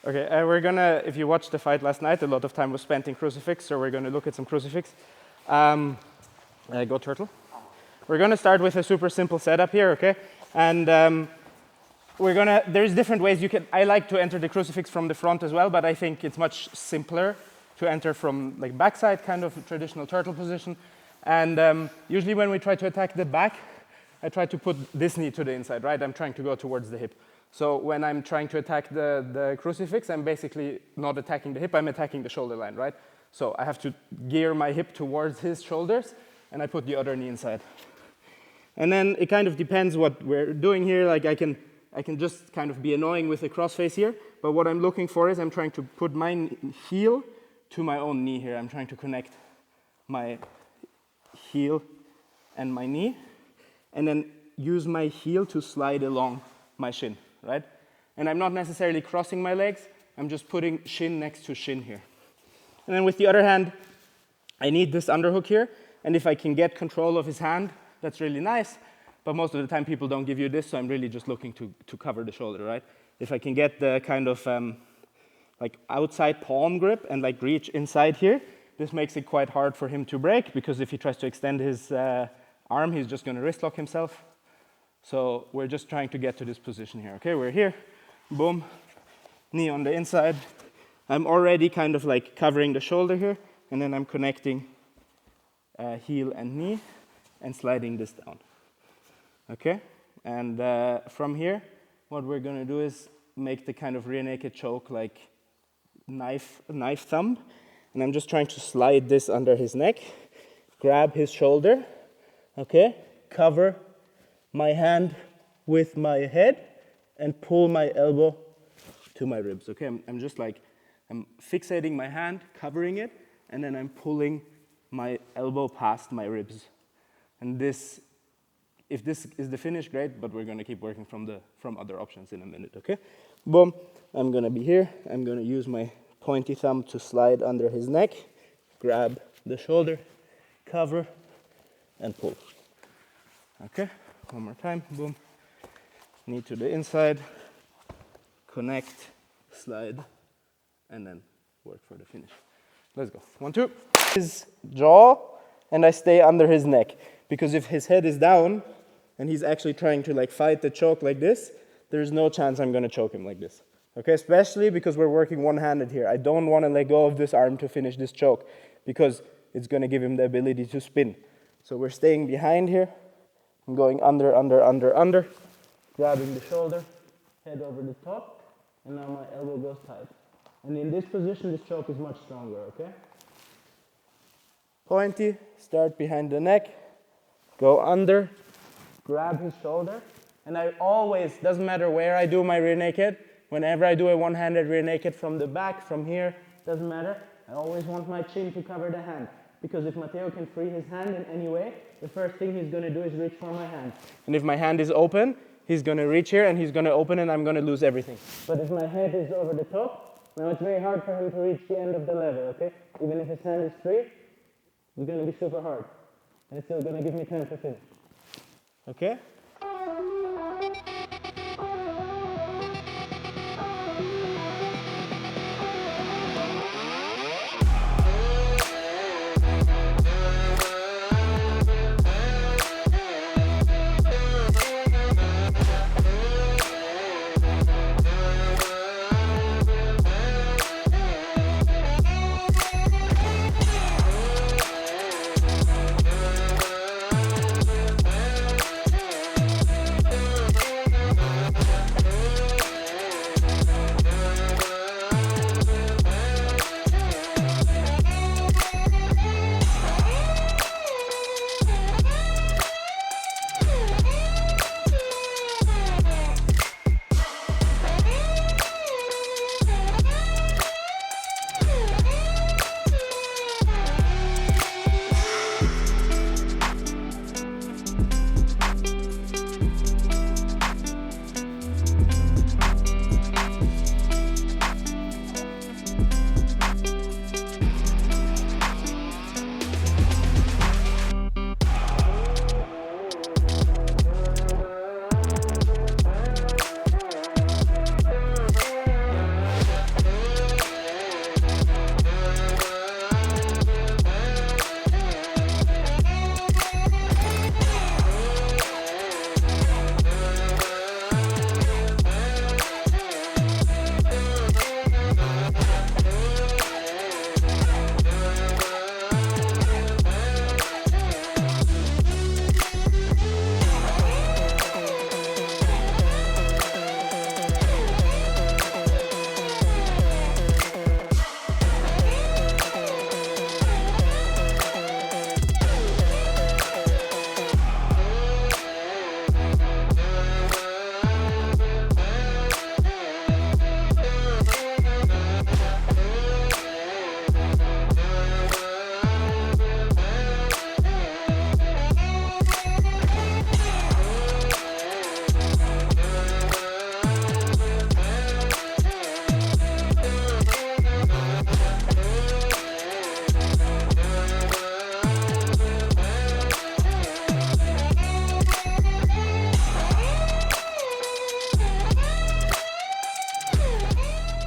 Okay, we're gonna, if you watched the fight last night, a lot of time was spent in Crucifix, so we're gonna look at some Crucifix. Go Turtle. We're gonna start with a super simple setup here, okay? And there's different ways you can, I like to enter the Crucifix from the front as well, but I think it's much simpler to enter from like backside, kind of traditional turtle position. And usually when we try to attack the back, I try to put this knee to the inside, right? I'm trying to go towards the hip. So when I'm trying to attack the Crucifix, I'm basically not attacking the hip, I'm attacking the shoulder line, right? So I have to gear my hip towards his shoulders, and I put the other knee inside. And then it kind of depends what we're doing here. Like I can just kind of be annoying with the crossface here, but what I'm looking for is I'm trying to put my heel to my own knee here. I'm trying to connect my heel and my knee, and then use my heel to slide along my shin. Right? And I'm not necessarily crossing my legs, I'm just putting shin next to shin here. And then with the other hand, I need this underhook here, and if I can get control of his hand, that's really nice, but most of the time people don't give you this, so I'm really just looking to cover the shoulder, right? If I can get the kind of like outside palm grip and like reach inside here, this makes it quite hard for him to break, because if he tries to extend his arm, he's just gonna wrist lock himself. So we're just trying to get to this position here, okay? We're here, boom, knee on the inside. I'm already kind of like covering the shoulder here, and then I'm connecting heel and knee and sliding this down, okay? And from here, what we're gonna do is make the kind of rear naked choke like knife thumb, and I'm just trying to slide this under his neck, grab his shoulder, okay? Cover my hand with my head and pull my elbow to my ribs, okay? I'm just like, I'm fixating my hand, covering it, and then I'm pulling my elbow past my ribs. And this, if this is the finish, great, but we're gonna keep working from other options in a minute, okay? Boom, I'm gonna be here, I'm gonna use my pointy thumb to slide under his neck, grab the shoulder, cover, and pull, okay? One more time, boom. Knee to the inside, connect, slide, and then work for the finish. Let's go. 1, 2. His jaw, and I stay under his neck. Because if his head is down, and he's actually trying to like fight the choke like this, there's no chance I'm gonna choke him like this. Okay, especially because we're working one-handed here. I don't wanna let go of this arm to finish this choke, because it's gonna give him the ability to spin. So we're staying behind here. I'm going under, grabbing the shoulder, head over the top, and now my elbow goes tight. And in this position, this choke is much stronger, okay? Pointy, start behind the neck, go under, grab his shoulder, and I always, doesn't matter where I do my rear naked, whenever I do a one-handed rear naked from the back, from here, doesn't matter, I always want my chin to cover the hand. Because if Matteo can free his hand in any way, the first thing he's going to do is reach for my hand. And if my hand is open, he's going to reach here and he's going to open and I'm going to lose everything. But if my head is over the top, now it's very hard for him to reach the end of the lever, okay? Even if his hand is free, it's going to be super hard. And it's still going to give me time to finish. Okay?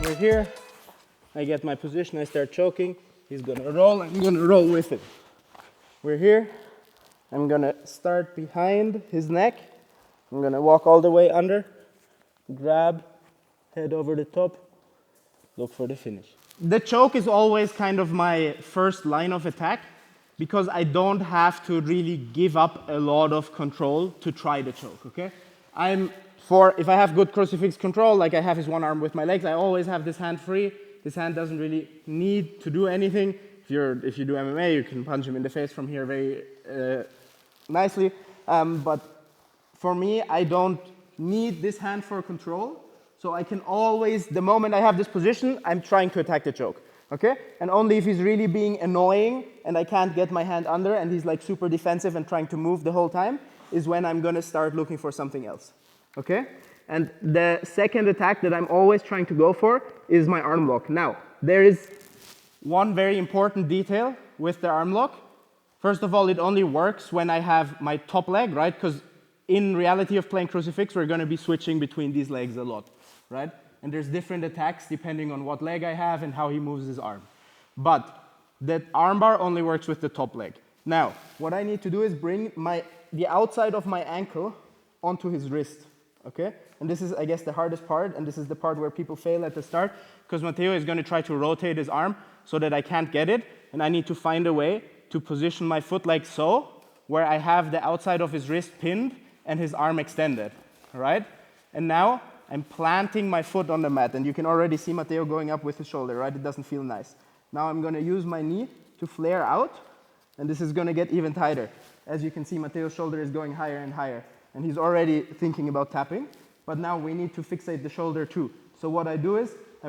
We're here. I get my position, I start choking. He's gonna roll, I'm gonna roll with it. We're here. I'm gonna start behind his neck. I'm gonna walk all the way under, grab, head over the top, look for the finish. The choke is always kind of my first line of attack because I don't have to really give up a lot of control to try the choke, okay? If I have good crucifix control, like I have his one arm with my legs, I always have this hand free. This hand doesn't really need to do anything. If you do MMA, you can punch him in the face from here very nicely. But for me, I don't need this hand for control. So I can always, the moment I have this position, I'm trying to attack the choke. Okay? And only if he's really being annoying and I can't get my hand under and he's like super defensive and trying to move the whole time is when I'm gonna start looking for something else. Okay? And the second attack that I'm always trying to go for is my arm lock. Now, there is one very important detail with the arm lock. First of all, it only works when I have my top leg, right? Because in reality of playing Crucifix, we're going to be switching between these legs a lot, right? And there's different attacks depending on what leg I have and how he moves his arm. But the armbar only works with the top leg. Now, what I need to do is bring the outside of my ankle onto his wrist, okay? And this is, I guess, the hardest part, and this is the part where people fail at the start, because Matteo is going to try to rotate his arm so that I can't get it, and I need to find a way to position my foot like so, where I have the outside of his wrist pinned and his arm extended, all right? And now I'm planting my foot on the mat, and you can already see Matteo going up with his shoulder, right? It doesn't feel nice. Now I'm going to use my knee to flare out, and this is going to get even tighter. As you can see, Matteo's shoulder is going higher and higher, and he's already thinking about tapping, but now we need to fixate the shoulder too. So what I do is, I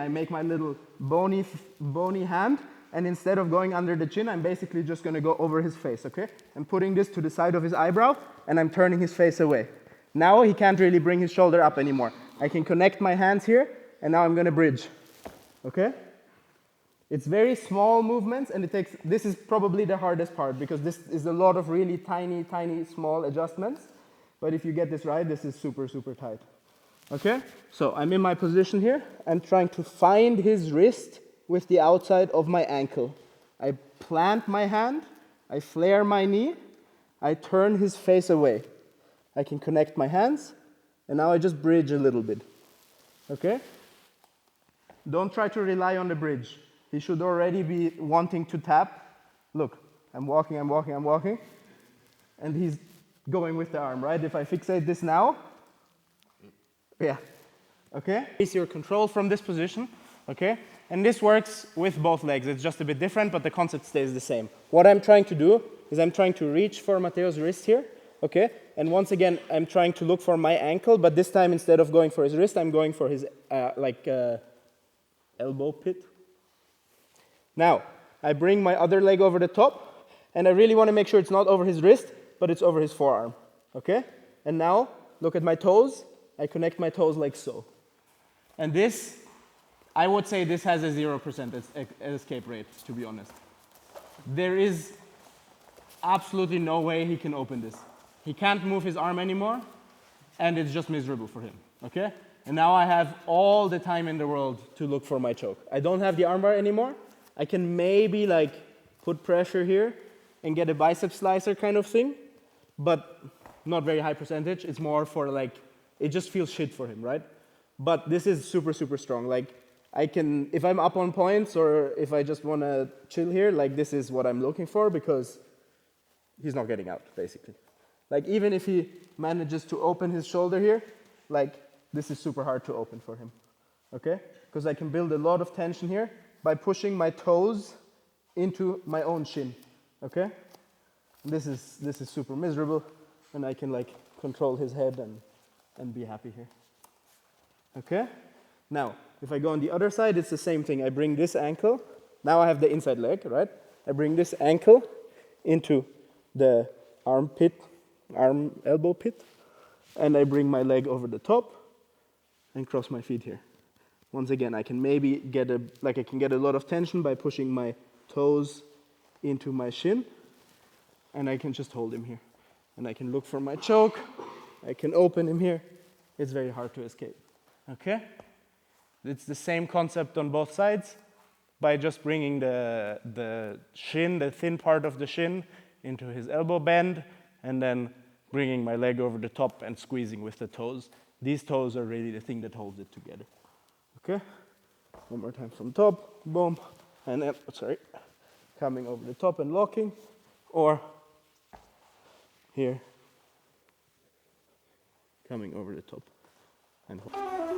make my little bony hand, and instead of going under the chin, I'm basically just going to go over his face, okay? I'm putting this to the side of his eyebrow, and I'm turning his face away. Now he can't really bring his shoulder up anymore. I can connect my hands here, and now I'm going to bridge, okay? It's very small movements, and this is probably the hardest part, because this is a lot of really tiny, tiny, small adjustments. But if you get this right, this is super, super tight. Okay? So I'm in my position here. I'm trying to find his wrist with the outside of my ankle. I plant my hand, I flare my knee, I turn his face away. I can connect my hands, and now I just bridge a little bit. Okay? Don't try to rely on the bridge. He should already be wanting to tap. Look, I'm walking, and he's going with the arm, right? If I fixate this now, yeah, okay? Release your control from this position, okay? And this works with both legs. It's just a bit different, but the concept stays the same. What I'm trying to do is I'm trying to reach for Matteo's wrist here, okay? And once again, I'm trying to look for my ankle, but this time instead of going for his wrist, I'm going for his elbow pit. Now, I bring my other leg over the top, and I really want to make sure it's not over his wrist, but it's over his forearm, okay? And now, look at my toes. I connect my toes like so. And this, I would say this has a 0% escape rate, to be honest. There is absolutely no way he can open this. He can't move his arm anymore, and it's just miserable for him, okay? And now I have all the time in the world to look for my choke. I don't have the armbar anymore. I can maybe like put pressure here and get a bicep slicer kind of thing, but not very high percentage. It's more for like, it just feels shit for him, right? But this is super, super strong. Like I can, if I'm up on points or if I just want to chill here, like this is what I'm looking for because he's not getting out, basically. Like even if he manages to open his shoulder here, like this is super hard to open for him, okay? Because I can build a lot of tension here by pushing my toes into my own shin, okay? This is super miserable, and I can like control his head and be happy here, okay? Now, if I go on the other side, it's the same thing. I bring this ankle. Now I have the inside leg, right? I bring this ankle into the arm elbow pit, and I bring my leg over the top and cross my feet here. Once again, I can maybe get a lot of tension by pushing my toes into my shin, and I can just hold him here. And I can look for my choke. I can open him here. It's very hard to escape, okay? It's the same concept on both sides by just bringing the shin, the thin part of the shin, into his elbow bend, and then bringing my leg over the top and squeezing with the toes. These toes are really the thing that holds it together. Okay? One more time from top, boom, and then, coming over the top and locking, or here, coming over the top and hold.